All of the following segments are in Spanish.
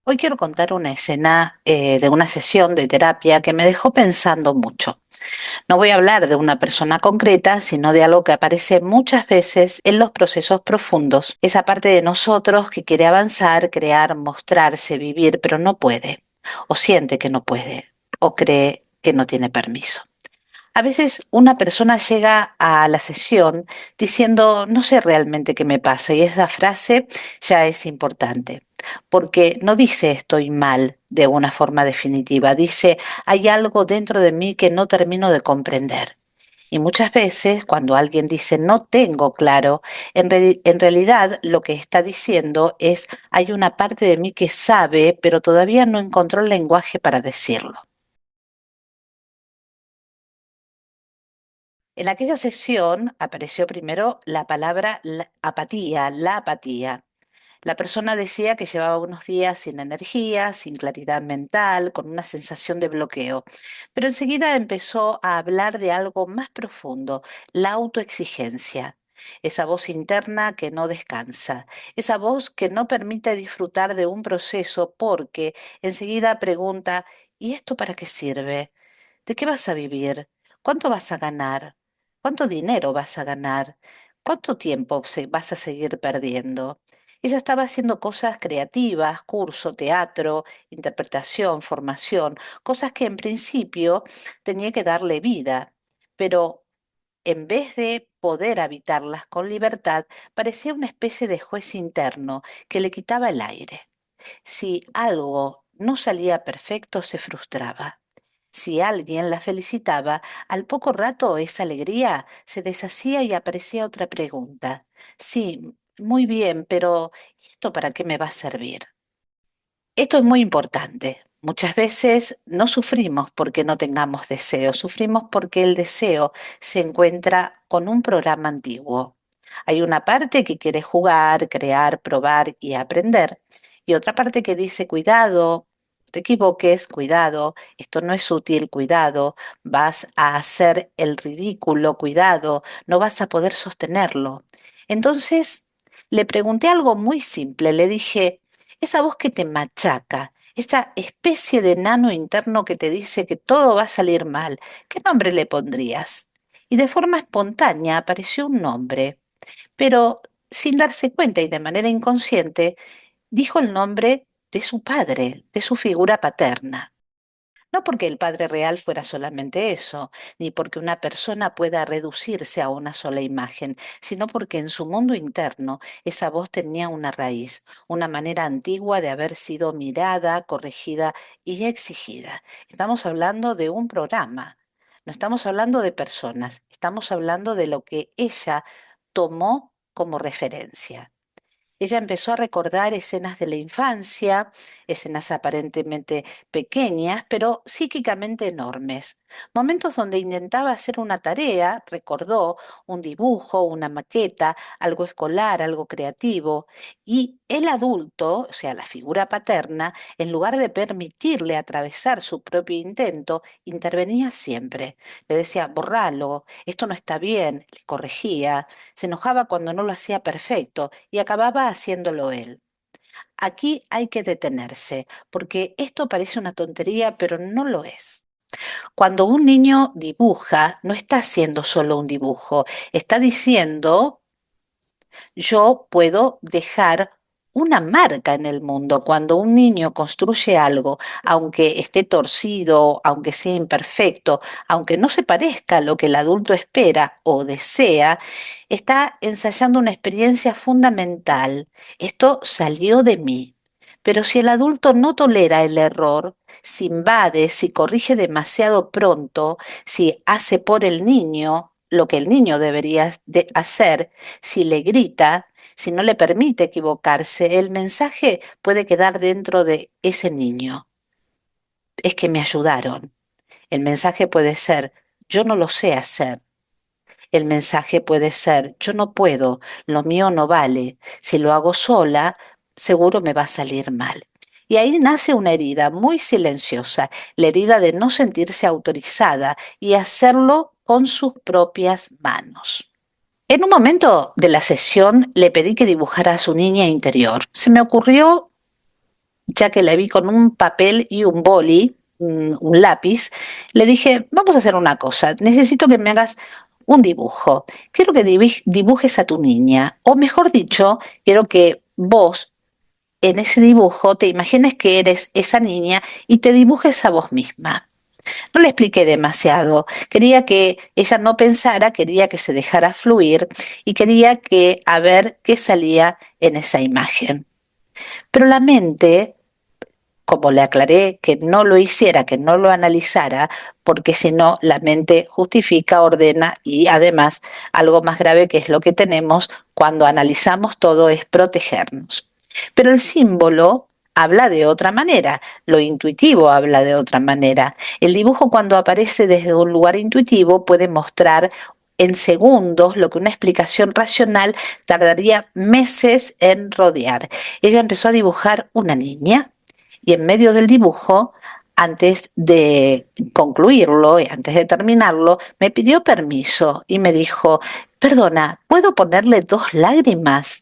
Hoy quiero contar una escena de una sesión de terapia que me dejó pensando mucho. No voy a hablar de una persona concreta, sino de algo que aparece muchas veces en los procesos profundos. Esa parte de nosotros que quiere avanzar, crear, mostrarse, vivir, pero no puede, o siente que no puede, o cree que no tiene permiso. A veces una persona llega a la sesión diciendo, no sé realmente qué me pasa, y esa frase ya es importante, porque no dice estoy mal de una forma definitiva, dice hay algo dentro de mí que no termino de comprender. Y muchas veces cuando alguien dice no tengo claro, en realidad lo que está diciendo es hay una parte de mí que sabe, pero todavía no encontró el lenguaje para decirlo. En aquella sesión apareció primero la palabra apatía, la apatía. La persona decía que llevaba unos días sin energía, sin claridad mental, con una sensación de bloqueo, pero enseguida empezó a hablar de algo más profundo, la autoexigencia. Esa voz interna que no descansa, esa voz que no permite disfrutar de un proceso porque enseguida pregunta, ¿y esto para qué sirve? ¿De qué vas a vivir? ¿Cuánto vas a ganar? ¿Cuánto dinero vas a ganar? ¿Cuánto tiempo vas a seguir perdiendo? Ella estaba haciendo cosas creativas, curso, teatro, interpretación, formación, cosas que en principio tenía que darle vida, pero en vez de poder habitarlas con libertad, parecía una especie de juez interno que le quitaba el aire. Si algo no salía perfecto, se frustraba. Si alguien la felicitaba, al poco rato esa alegría se deshacía y aparecía otra pregunta. Sí, muy bien, pero ¿esto para qué me va a servir? Esto es muy importante. Muchas veces no sufrimos porque no tengamos deseo, sufrimos porque el deseo se encuentra con un programa antiguo. Hay una parte que quiere jugar, crear, probar y aprender, y otra parte que dice, cuidado, no te equivoques, cuidado, esto no es útil, cuidado, vas a hacer el ridículo, cuidado, no vas a poder sostenerlo. Entonces, le pregunté algo muy simple, le dije, esa voz que te machaca, esa especie de nano interno que te dice que todo va a salir mal, ¿qué nombre le pondrías? Y de forma espontánea apareció un nombre, pero sin darse cuenta y de manera inconsciente, dijo el nombre de su padre, de su figura paterna. No porque el Padre Real fuera solamente eso, ni porque una persona pueda reducirse a una sola imagen, sino porque en su mundo interno esa voz tenía una raíz, una manera antigua de haber sido mirada, corregida y exigida. Estamos hablando de un programa, no estamos hablando de personas, estamos hablando de lo que ella tomó como referencia. Ella empezó a recordar escenas de la infancia, escenas aparentemente pequeñas, pero psíquicamente enormes. Momentos donde intentaba hacer una tarea, recordó un dibujo, una maqueta, algo escolar, algo creativo, y el adulto, o sea, la figura paterna, en lugar de permitirle atravesar su propio intento, intervenía siempre. Le decía, borralo, esto no está bien, le corregía, se enojaba cuando no lo hacía perfecto y acababa haciéndolo él. Aquí hay que detenerse, porque esto parece una tontería, pero no lo es. Cuando un niño dibuja, no está haciendo solo un dibujo, está diciendo yo puedo dejar una marca en el mundo. Cuando un niño construye algo, aunque esté torcido, aunque sea imperfecto, aunque no se parezca a lo que el adulto espera o desea, está ensayando una experiencia fundamental. Esto salió de mí. Pero si el adulto no tolera el error, si invade, si corrige demasiado pronto, si hace por el niño lo que el niño debería de hacer, si le grita, si no le permite equivocarse, el mensaje puede quedar dentro de ese niño. Es que me ayudaron. El mensaje puede ser, yo no lo sé hacer. El mensaje puede ser, yo no puedo, lo mío no vale. Si lo hago sola, seguro me va a salir mal. Y ahí nace una herida muy silenciosa, la herida de no sentirse autorizada y hacerlo con sus propias manos. En un momento de la sesión le pedí que dibujara a su niña interior. Se me ocurrió ya que la vi con un papel y un boli, un lápiz, le dije, vamos a hacer una cosa, necesito que me hagas un dibujo. Quiero que dibujes a tu niña, o mejor dicho, quiero que vos en ese dibujo te imagines que eres esa niña y te dibujes a vos misma. No le expliqué demasiado. Quería que ella no pensara, quería que se dejara fluir y quería que a ver qué salía en esa imagen. Pero la mente, como le aclaré, que no lo hiciera, que no lo analizara, porque si no, la mente justifica, ordena y además algo más grave que es lo que tenemos cuando analizamos todo es protegernos. Pero el símbolo habla de otra manera, lo intuitivo habla de otra manera. El dibujo cuando aparece desde un lugar intuitivo puede mostrar en segundos lo que una explicación racional tardaría meses en rodear. Ella empezó a dibujar una niña y en medio del dibujo, antes de concluirlo y antes de terminarlo, me pidió permiso y me dijo, perdona, ¿puedo ponerle 2 lágrimas?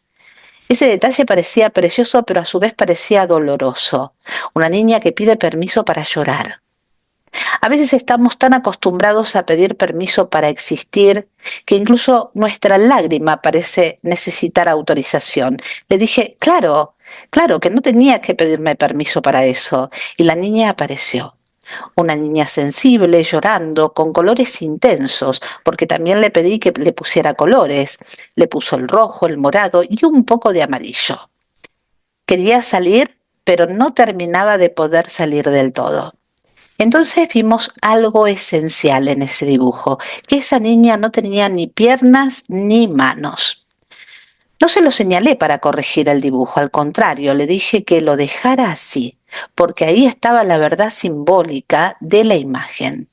Ese detalle parecía precioso, pero a su vez parecía doloroso. Una niña que pide permiso para llorar. A veces estamos tan acostumbrados a pedir permiso para existir que incluso nuestra lágrima parece necesitar autorización. Le dije, claro, claro, que no tenía que pedirme permiso para eso. Y la niña apareció. Una niña sensible, llorando, con colores intensos, porque también le pedí que le pusiera colores. Le puso el rojo, el morado y un poco de amarillo. Quería salir, pero no terminaba de poder salir del todo. Entonces vimos algo esencial en ese dibujo, que esa niña no tenía ni piernas ni manos. No se lo señalé para corregir el dibujo, al contrario, le dije que lo dejara así, porque ahí estaba la verdad simbólica de la imagen.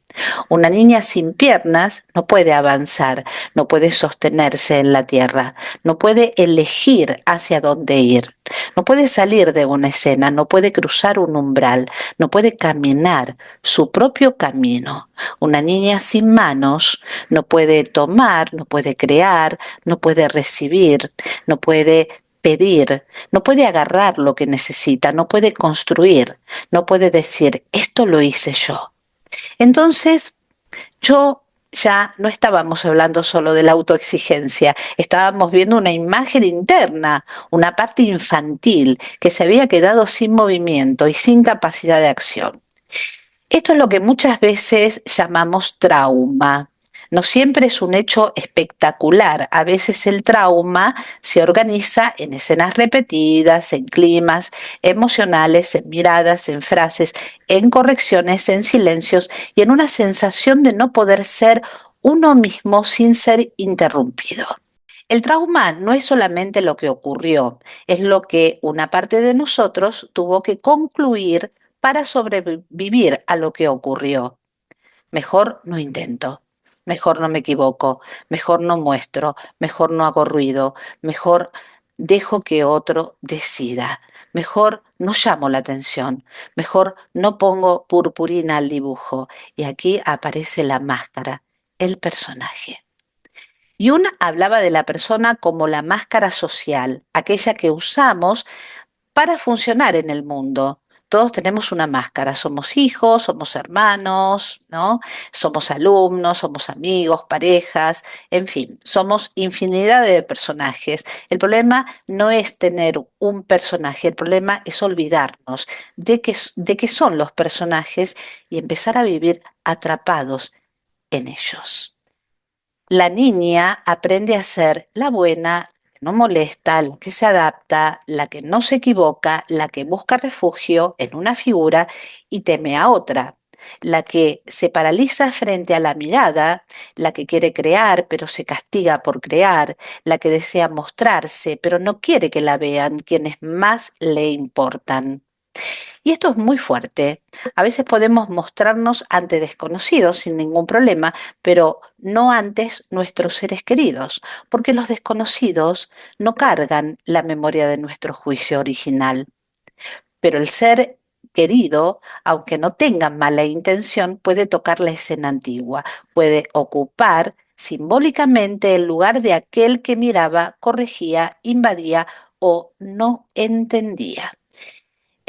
Una niña sin piernas no puede avanzar, no puede sostenerse en la tierra, no puede elegir hacia dónde ir, no puede salir de una escena, no puede cruzar un umbral, no puede caminar su propio camino. Una niña sin manos no puede tomar, no puede crear, no puede recibir, no puede pedir, no puede agarrar lo que necesita, no puede construir, no puede decir, esto lo hice yo. Entonces, yo ya no estábamos hablando solo de la autoexigencia, estábamos viendo una imagen interna, una parte infantil que se había quedado sin movimiento y sin capacidad de acción. Esto es lo que muchas veces llamamos trauma. No siempre es un hecho espectacular. A veces el trauma se organiza en escenas repetidas, en climas emocionales, en miradas, en frases, en correcciones, en silencios y en una sensación de no poder ser uno mismo sin ser interrumpido. El trauma no es solamente lo que ocurrió, es lo que una parte de nosotros tuvo que concluir para sobrevivir a lo que ocurrió. Mejor no intento, mejor no me equivoco, mejor no muestro, mejor no hago ruido, mejor dejo que otro decida, mejor no llamo la atención, mejor no pongo purpurina al dibujo. Y aquí aparece la máscara, el personaje. Jung hablaba de la persona como la máscara social, aquella que usamos para funcionar en el mundo. Todos tenemos una máscara, somos hijos, somos hermanos, ¿no? Somos alumnos, somos amigos, parejas, en fin, somos infinidad de personajes. El problema no es tener un personaje, el problema es olvidarnos de qué son los personajes y empezar a vivir atrapados en ellos. La niña aprende a ser la buena, la que no molesta, la que se adapta, la que no se equivoca, la que busca refugio en una figura y teme a otra, la que se paraliza frente a la mirada, la que quiere crear pero se castiga por crear, la que desea mostrarse pero no quiere que la vean quienes más le importan. Y esto es muy fuerte. A veces podemos mostrarnos ante desconocidos sin ningún problema, pero no antes nuestros seres queridos, porque los desconocidos no cargan la memoria de nuestro juicio original. Pero el ser querido, aunque no tenga mala intención, puede tocar la escena antigua, puede ocupar simbólicamente el lugar de aquel que miraba, corregía, invadía o no entendía.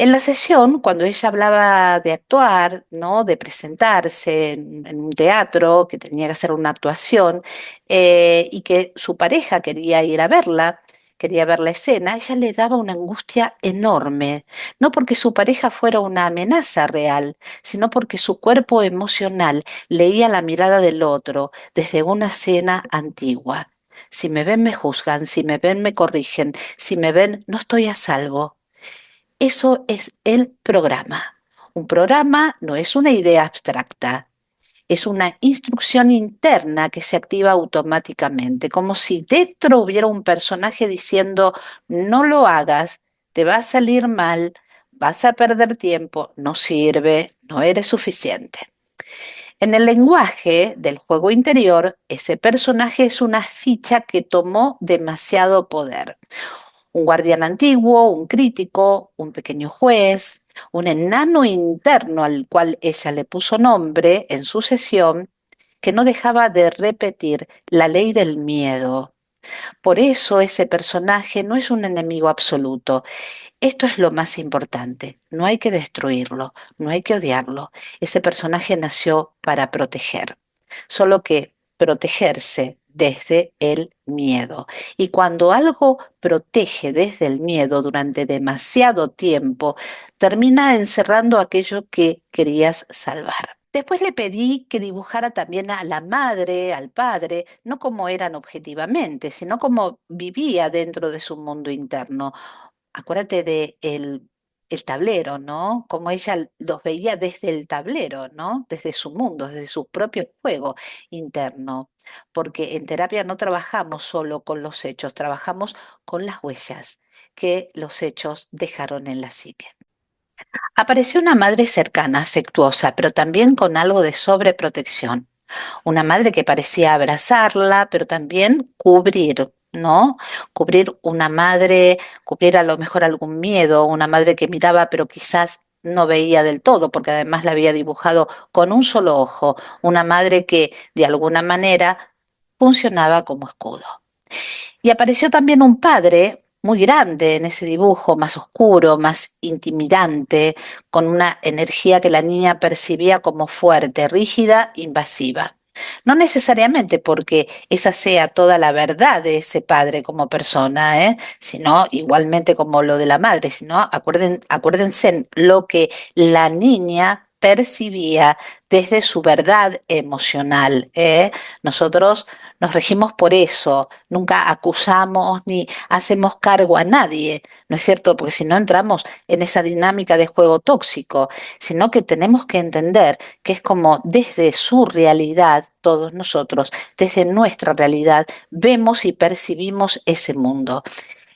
En la sesión, cuando ella hablaba de actuar, ¿no? De presentarse en un teatro, que tenía que hacer una actuación, y que su pareja quería ir a verla, quería ver la escena, ella le daba una angustia enorme, no porque su pareja fuera una amenaza real, sino porque su cuerpo emocional leía la mirada del otro desde una escena antigua. Si me ven, me juzgan, si me ven, me corrigen, si me ven, no estoy a salvo. Eso es el programa. Un programa no es una idea abstracta, es una instrucción interna que se activa automáticamente, como si dentro hubiera un personaje diciendo, no lo hagas, te va a salir mal, vas a perder tiempo, no sirve, no eres suficiente. En el lenguaje del juego interior, ese personaje es una ficha que tomó demasiado poder. Un guardián antiguo, un crítico, un pequeño juez, un enano interno al cual ella le puso nombre en su sesión, que no dejaba de repetir la ley del miedo. Por eso ese personaje no es un enemigo absoluto. Esto es lo más importante. No hay que destruirlo, no hay que odiarlo. Ese personaje nació para proteger. Solo que protegerse desde el miedo. Y cuando algo protege desde el miedo durante demasiado tiempo, termina encerrando aquello que querías salvar. Después le pedí que dibujara también a la madre, al padre, no como eran objetivamente, sino como vivía dentro de su mundo interno. Acuérdate de el tablero, ¿no? Como ella los veía desde el tablero, ¿no? Desde su mundo, desde su propio juego interno. Porque en terapia no trabajamos solo con los hechos, trabajamos con las huellas que los hechos dejaron en la psique. Apareció una madre cercana, afectuosa, pero también con algo de sobreprotección. Una madre que parecía abrazarla, pero también cubrir, ¿no? Cubrir una madre, cubrir a lo mejor algún miedo, una madre que miraba, pero quizás no veía del todo, porque además la había dibujado con un solo ojo, una madre que de alguna manera funcionaba como escudo. Y apareció también un padre muy grande en ese dibujo, más oscuro, más intimidante, con una energía que la niña percibía como fuerte, rígida, invasiva. No necesariamente porque esa sea toda la verdad de ese padre como persona, sino igualmente como lo de la madre, sino acuérdense en lo que la niña percibía desde su verdad emocional. Nosotros nos regimos por eso, nunca acusamos ni hacemos cargo a nadie, ¿no es cierto? Porque si no entramos en esa dinámica de juego tóxico, sino que tenemos que entender que es como desde su realidad, todos nosotros, desde nuestra realidad, vemos y percibimos ese mundo.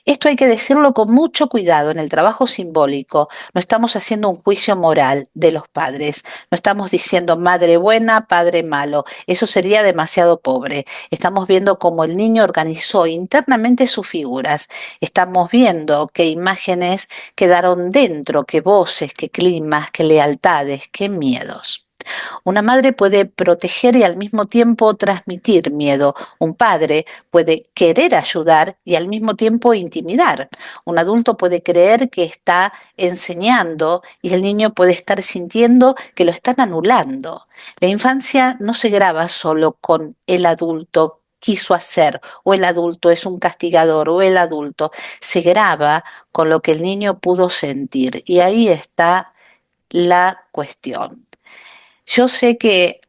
Esto hay que decirlo con mucho cuidado en el trabajo simbólico. No estamos haciendo un juicio moral de los padres. No estamos diciendo madre buena, padre malo. Eso sería demasiado pobre. Estamos viendo cómo el niño organizó internamente sus figuras. Estamos viendo qué imágenes quedaron dentro, qué voces, qué climas, qué lealtades, qué miedos. Una madre puede proteger y al mismo tiempo transmitir miedo. Un padre puede querer ayudar y al mismo tiempo intimidar. Un adulto puede creer que está enseñando y el niño puede estar sintiendo que lo están anulando. La infancia no se graba solo con el adulto quiso hacer, o el adulto es un castigador, o el adulto se graba con lo que el niño pudo sentir. Y ahí está la cuestión. Yo sé que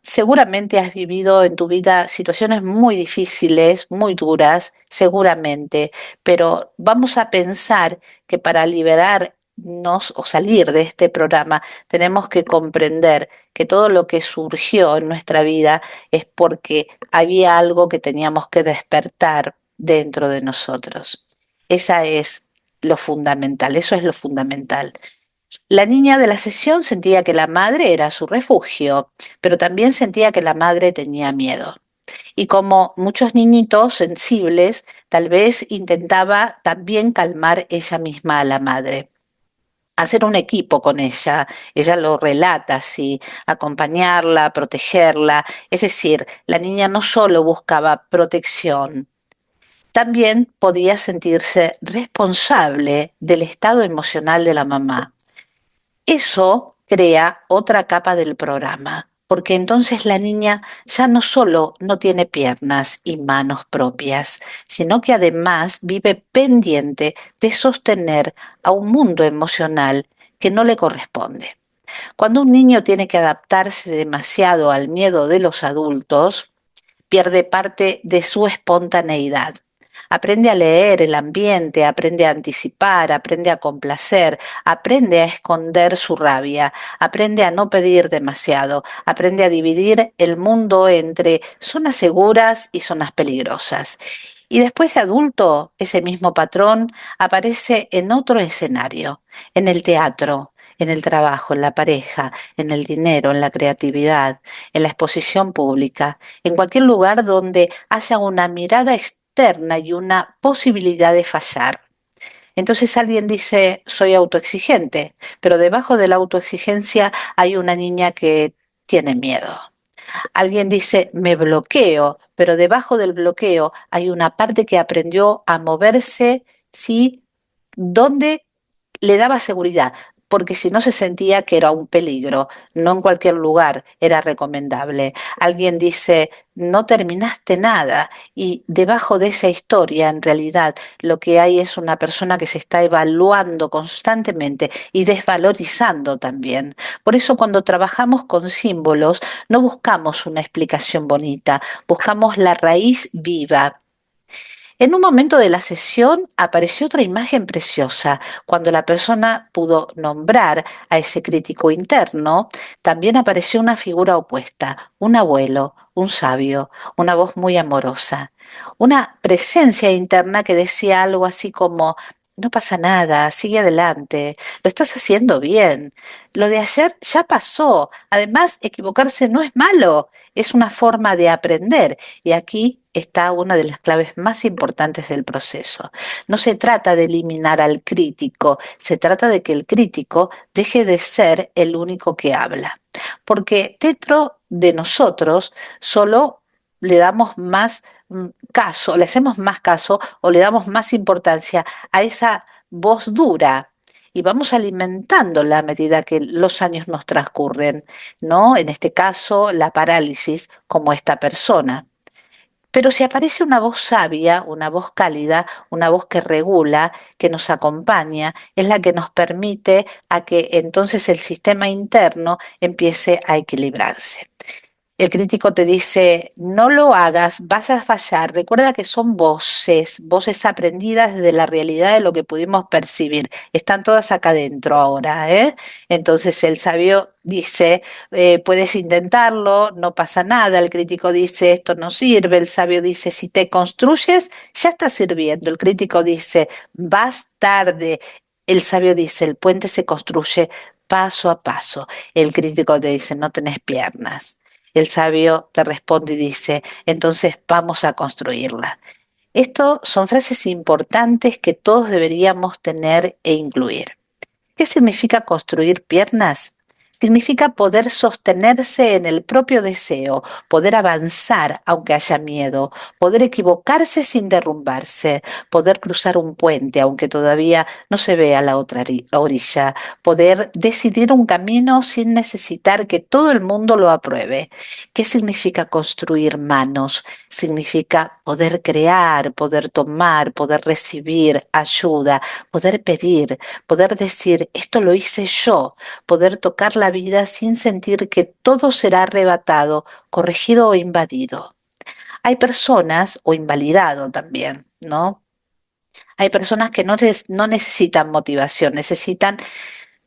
seguramente has vivido en tu vida situaciones muy difíciles, muy duras, seguramente, pero vamos a pensar que para liberarnos o salir de este programa tenemos que comprender que todo lo que surgió en nuestra vida es porque había algo que teníamos que despertar dentro de nosotros. Esa es lo fundamental, eso es lo fundamental. La niña de la sesión sentía que la madre era su refugio, pero también sentía que la madre tenía miedo. Y como muchos niñitos sensibles, tal vez intentaba también calmar ella misma a la madre. Hacer un equipo con ella lo relata así, acompañarla, protegerla, es decir, la niña no solo buscaba protección, También podía sentirse responsable del estado emocional de la mamá. Eso crea otra capa del programa, porque entonces la niña ya no solo no tiene piernas y manos propias, sino que además vive pendiente de sostener a un mundo emocional que no le corresponde. Cuando un niño tiene que adaptarse demasiado al miedo de los adultos, pierde parte de su espontaneidad. Aprende a leer el ambiente, aprende a anticipar, aprende a complacer, aprende a esconder su rabia, aprende a no pedir demasiado, aprende a dividir el mundo entre zonas seguras y zonas peligrosas. Y después de adulto, ese mismo patrón aparece en otro escenario, en el teatro, en el trabajo, en la pareja, en el dinero, en la creatividad, en la exposición pública, en cualquier lugar donde haya una mirada externa y una posibilidad de fallar. Entonces alguien dice, soy autoexigente, pero debajo de la autoexigencia hay una niña que tiene miedo. Alguien dice, me bloqueo, pero debajo del bloqueo hay una parte que aprendió a moverse, sí, donde le daba seguridad, porque si no se sentía que era un peligro, no en cualquier lugar era recomendable. Alguien dice, no terminaste nada y debajo de esa historia en realidad lo que hay es una persona que se está evaluando constantemente y desvalorizando también. Por eso cuando trabajamos con símbolos no buscamos una explicación bonita, buscamos la raíz viva. En un momento de la sesión apareció otra imagen preciosa. Cuando la persona pudo nombrar a ese crítico interno, también apareció una figura opuesta, un abuelo, un sabio, una voz muy amorosa, una presencia interna que decía algo así como, no pasa nada, sigue adelante, lo estás haciendo bien, lo de ayer ya pasó, además equivocarse no es malo, es una forma de aprender y aquí está una de las claves más importantes del proceso. No se trata de eliminar al crítico, se trata de que el crítico deje de ser el único que habla. Porque dentro de nosotros solo le damos más caso, le hacemos más caso o le damos más importancia a esa voz dura y vamos alimentándola a medida que los años nos transcurren, ¿no? En este caso, la parálisis como esta persona. Pero si aparece una voz sabia, una voz cálida, una voz que regula, que nos acompaña, es la que nos permite a que entonces el sistema interno empiece a equilibrarse. El crítico te dice, no lo hagas, vas a fallar. Recuerda que son voces, voces aprendidas desde la realidad de lo que pudimos percibir. Están todas acá adentro ahora, ¿eh? Entonces el sabio dice, puedes intentarlo, no pasa nada. El crítico dice, esto no sirve. El sabio dice, si te construyes, ya está sirviendo. El crítico dice, vas tarde. El sabio dice, el puente se construye paso a paso. El crítico te dice, no tenés piernas. El sabio te responde y dice, entonces vamos a construirla. Esto son frases importantes que todos deberíamos tener e incluir. ¿Qué significa construir piernas? Significa poder sostenerse en el propio deseo, poder avanzar aunque haya miedo, poder equivocarse sin derrumbarse, poder cruzar un puente aunque todavía no se vea la otra orilla, poder decidir un camino sin necesitar que todo el mundo lo apruebe. ¿Qué significa construir manos? Significa poder crear, poder tomar, poder recibir ayuda, poder pedir, poder decir, esto lo hice yo, poder tocar la vida sin sentir que todo será arrebatado, corregido o invadido. Hay personas, o invalidado también, ¿no? Hay personas que no necesitan motivación, necesitan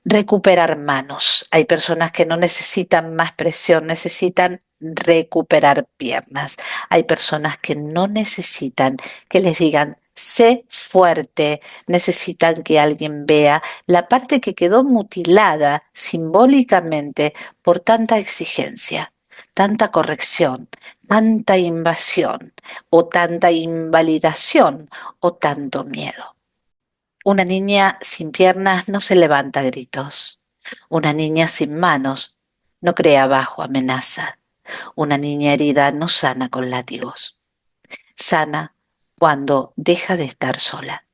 recuperar manos. Hay personas que no necesitan más presión, necesitan recuperar piernas. Hay personas que no necesitan que les digan, sé fuerte, necesitan que alguien vea la parte que quedó mutilada simbólicamente por tanta exigencia, tanta corrección, tanta invasión o tanta invalidación o tanto miedo. Una niña sin piernas no se levanta a gritos. Una niña sin manos no crea bajo amenaza. Una niña herida no sana con látigos. Sana cuando deja de estar sola.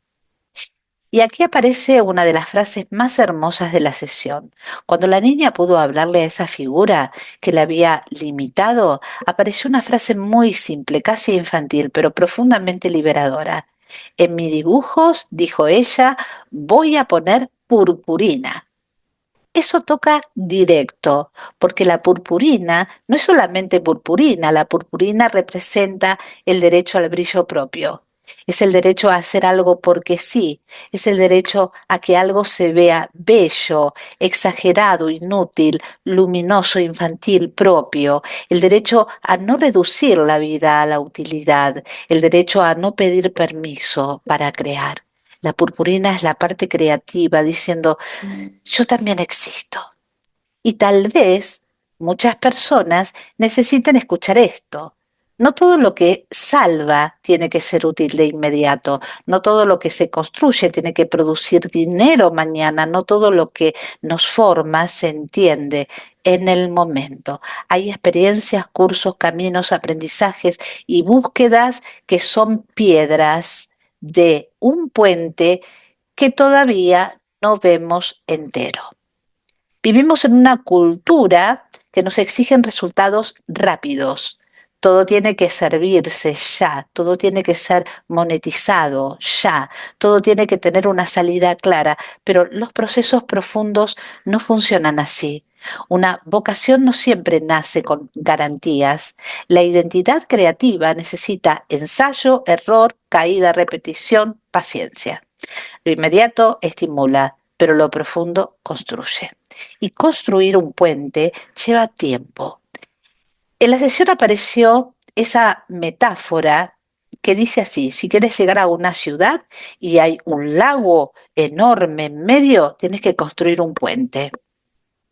Y aquí aparece una de las frases más hermosas de la sesión. Cuando la niña pudo hablarle a esa figura que la había limitado, apareció una frase muy simple, casi infantil, pero profundamente liberadora. En mis dibujos, dijo ella, voy a poner purpurina. Eso toca directo, porque la purpurina no es solamente purpurina, la purpurina representa el derecho al brillo propio. Es el derecho a hacer algo porque sí, es el derecho a que algo se vea bello, exagerado, inútil, luminoso, infantil, propio, el derecho a no reducir la vida a la utilidad, el derecho a no pedir permiso para crear. La purpurina es la parte creativa diciendo, yo también existo. Y tal vez muchas personas necesiten escuchar esto. No todo lo que salva tiene que ser útil de inmediato, no todo lo que se construye tiene que producir dinero mañana, no todo lo que nos forma se entiende en el momento. Hay experiencias, cursos, caminos, aprendizajes y búsquedas que son piedras de un puente que todavía no vemos entero. Vivimos en una cultura que nos exigen resultados rápidos. Todo tiene que servirse ya, todo tiene que ser monetizado ya, todo tiene que tener una salida clara, pero los procesos profundos no funcionan así. Una vocación no siempre nace con garantías. La identidad creativa necesita ensayo, error, caída, repetición, paciencia. Lo inmediato estimula, pero lo profundo construye. Y construir un puente lleva tiempo. En la sesión apareció esa metáfora que dice así, si quieres llegar a una ciudad y hay un lago enorme en medio, tienes que construir un puente.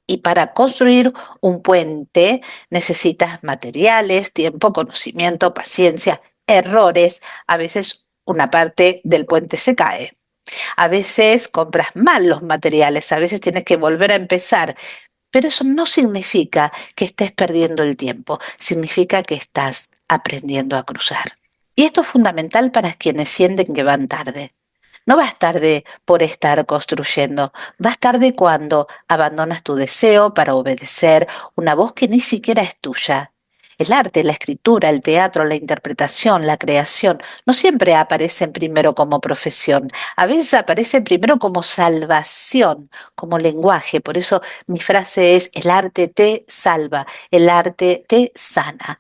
Y para construir un puente necesitas materiales, tiempo, conocimiento, paciencia, errores. A veces una parte del puente se cae. A veces compras mal los materiales, a veces tienes que volver a empezar, pero eso no significa que estés perdiendo el tiempo, significa que estás aprendiendo a cruzar. Y esto es fundamental para quienes sienten que van tarde. No vas tarde por estar construyendo, vas tarde cuando abandonas tu deseo para obedecer una voz que ni siquiera es tuya. El arte, la escritura, el teatro, la interpretación, la creación, no siempre aparecen primero como profesión, a veces aparecen primero como salvación, como lenguaje. Por eso mi frase es, el arte te salva, el arte te sana.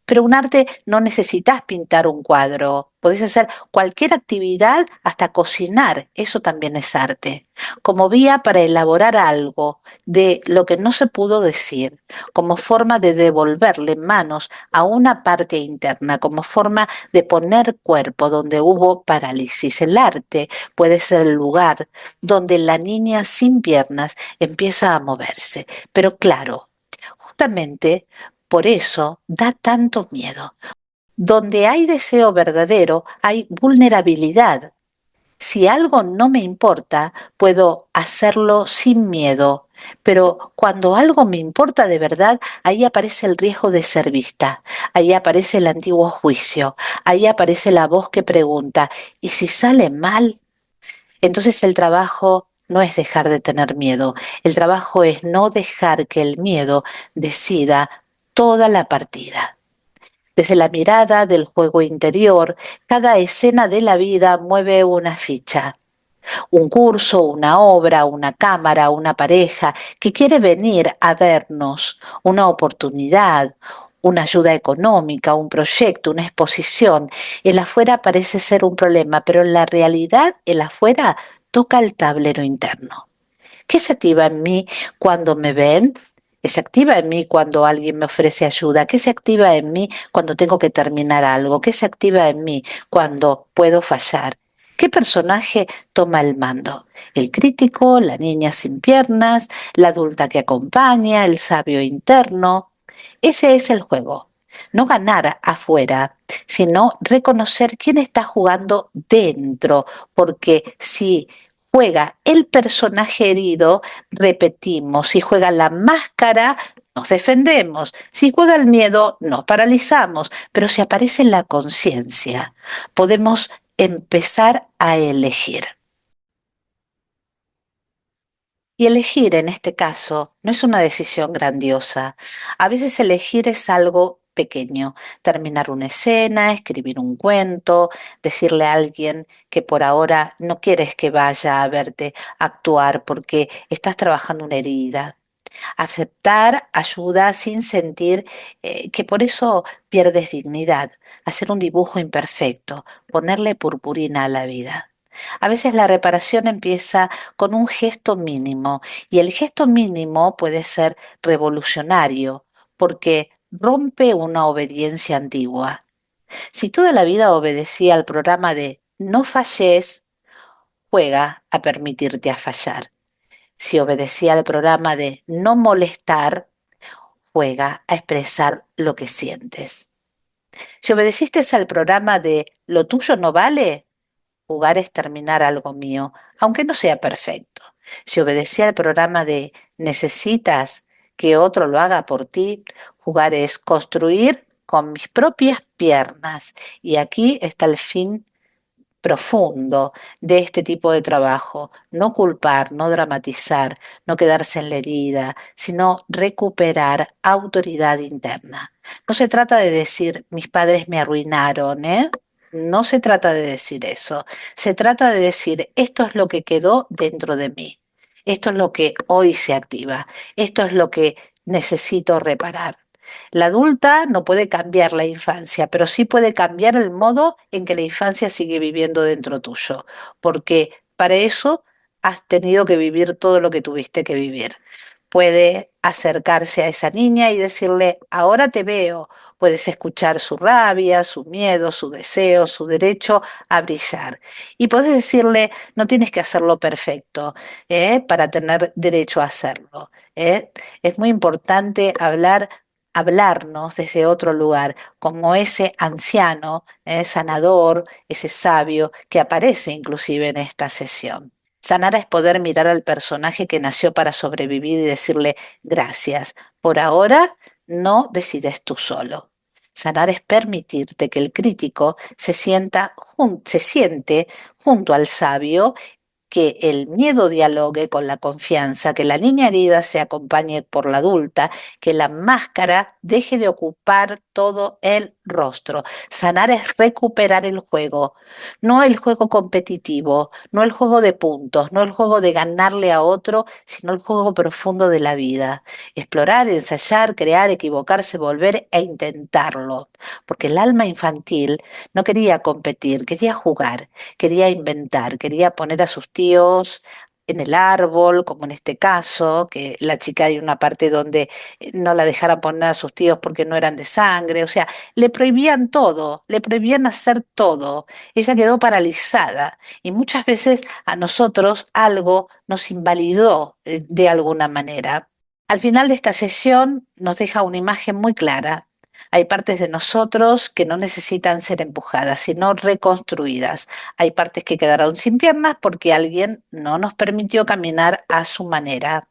Pero un arte no necesitas pintar un cuadro, podés hacer cualquier actividad, hasta cocinar, eso también es arte, como vía para elaborar algo de lo que no se pudo decir, como forma de devolverle manos a una parte interna, como forma de poner cuerpo donde hubo parálisis. El arte puede ser el lugar donde la niña sin piernas empieza a moverse, pero claro, justamente por eso da tanto miedo. Donde hay deseo verdadero, hay vulnerabilidad. Si algo no me importa, puedo hacerlo sin miedo. Pero cuando algo me importa de verdad, ahí aparece el riesgo de ser vista, ahí aparece el antiguo juicio, ahí aparece la voz que pregunta, ¿y si sale mal? Entonces el trabajo no es dejar de tener miedo, el trabajo es no dejar que el miedo decida toda la partida. Desde la mirada del juego interior, cada escena de la vida mueve una ficha. Un curso, una obra, una cámara, una pareja que quiere venir a vernos, una oportunidad, una ayuda económica, un proyecto, una exposición. El afuera parece ser un problema, pero en la realidad el afuera toca el tablero interno. ¿Qué se activa en mí cuando me ven? ¿Qué se activa en mí cuando alguien me ofrece ayuda? ¿Qué se activa en mí cuando tengo que terminar algo? ¿Qué se activa en mí cuando puedo fallar? ¿Qué personaje toma el mando? ¿El crítico, la niña sin piernas, la adulta que acompaña, el sabio interno? Ese es el juego. No ganar afuera, sino reconocer quién está jugando dentro, porque si juega el personaje herido, repetimos, si juega la máscara, nos defendemos. Si juega el miedo, nos paralizamos. Pero si aparece la conciencia, podemos empezar a elegir. Y elegir en este caso no es una decisión grandiosa. A veces elegir es algo pequeño, terminar una escena, escribir un cuento, decirle a alguien que por ahora no quieres que vaya a verte actuar porque estás trabajando una herida. Aceptar ayuda sin sentir que por eso pierdes dignidad. Hacer un dibujo imperfecto, ponerle purpurina a la vida. A veces la reparación empieza con un gesto mínimo y el gesto mínimo puede ser revolucionario porque rompe una obediencia antigua. Si toda la vida obedecía al programa de no falles, juega a permitirte a fallar. Si obedecía al programa de no molestar, juega a expresar lo que sientes. Si obedeciste al programa de lo tuyo no vale, jugar es terminar algo mío, aunque no sea perfecto. Si obedecía al programa de necesitas que otro lo haga por ti, jugar es construir con mis propias piernas. Y aquí está el fin profundo de este tipo de trabajo. No culpar, no dramatizar, no quedarse en la herida, sino recuperar autoridad interna. No se trata de decir mis padres me arruinaron, ¿eh? No se trata de decir eso. Se trata de decir esto es lo que quedó dentro de mí. Esto es lo que hoy se activa. Esto es lo que necesito reparar. La adulta no puede cambiar la infancia, pero sí puede cambiar el modo en que la infancia sigue viviendo dentro tuyo, porque para eso has tenido que vivir todo lo que tuviste que vivir. Puede acercarse a esa niña y decirle, ahora te veo. Puedes escuchar su rabia, su miedo, su deseo, su derecho a brillar. Y puedes decirle, no tienes que hacerlo perfecto, para tener derecho a hacerlo. Es muy importante hablarnos desde otro lugar, como ese anciano, sanador, ese sabio que aparece inclusive en esta sesión. Sanar es poder mirar al personaje que nació para sobrevivir y decirle gracias. Por ahora no decides tú solo. Sanar es permitirte que el crítico se siente junto al sabio, que el miedo dialogue con la confianza, que la niña herida se acompañe por la adulta, que la máscara deje de ocupar todo el rostro. Sanar es recuperar el juego, no el juego competitivo, no el juego de puntos, no el juego de ganarle a otro, sino el juego profundo de la vida. Explorar, ensayar, crear, equivocarse, volver e intentarlo. Porque el alma infantil no quería competir, quería jugar, quería inventar, quería poner a sus tíos en el árbol, como en este caso, que la chica hay una parte donde no la dejaran poner a sus tíos porque no eran de sangre, o sea, le prohibían todo, le prohibían hacer todo. Ella quedó paralizada y muchas veces a nosotros algo nos invalidó de alguna manera. Al final de esta sesión nos deja una imagen muy clara. Hay partes de nosotros que no necesitan ser empujadas, sino reconstruidas. Hay partes que quedaron sin piernas porque alguien no nos permitió caminar a su manera.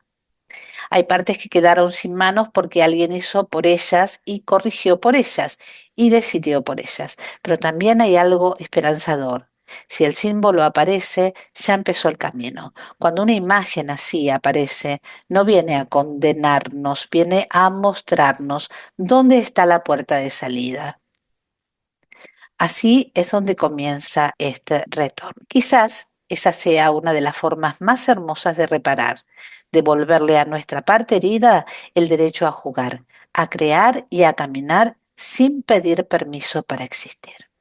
Hay partes que quedaron sin manos porque alguien hizo por ellas y corrigió por ellas y decidió por ellas. Pero también hay algo esperanzador. Si el símbolo aparece, ya empezó el camino. Cuando una imagen así aparece, no viene a condenarnos, viene a mostrarnos dónde está la puerta de salida. Así es donde comienza este retorno. Quizás esa sea una de las formas más hermosas de reparar, devolverle a nuestra parte herida el derecho a jugar, a crear y a caminar sin pedir permiso para existir.